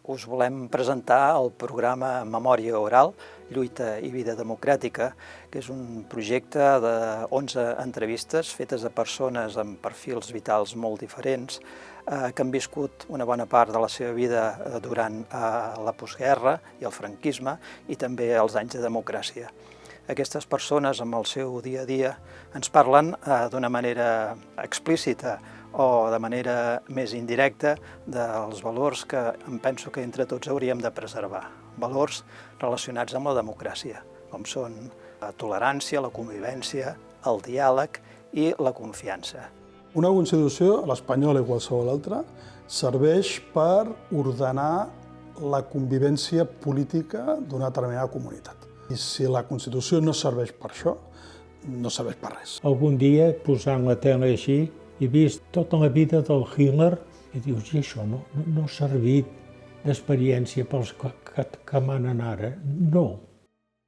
us volem presentar el programa Memòria Oral, Lluita i Vida Democràtica, que és un projecte de 11 entrevistes fetes a persones amb perfils vitals molt diferents que han viscut una bona part de la seva vida durant la postguerra i el franquisme i també els anys de democràcia. Aquestes persones, amb el seu dia a dia, ens parlen d'una manera explícita o de manera més indirecta dels valors que em penso que entre tots hauríem de preservar. Valors relacionats amb la democràcia, com són la tolerància, la convivència, el diàleg i la confiança. Una Constitució, l'espanyola i qualsevol altra, serveix per ordenar la convivència política d'una determinada comunitat. I si la Constitució no serveix per això, no serveix per res. Algun dia, posant la tele així, he vist tota la vida del Hitler i dius, i això no ha servit d'experiència pels que manen ara? No.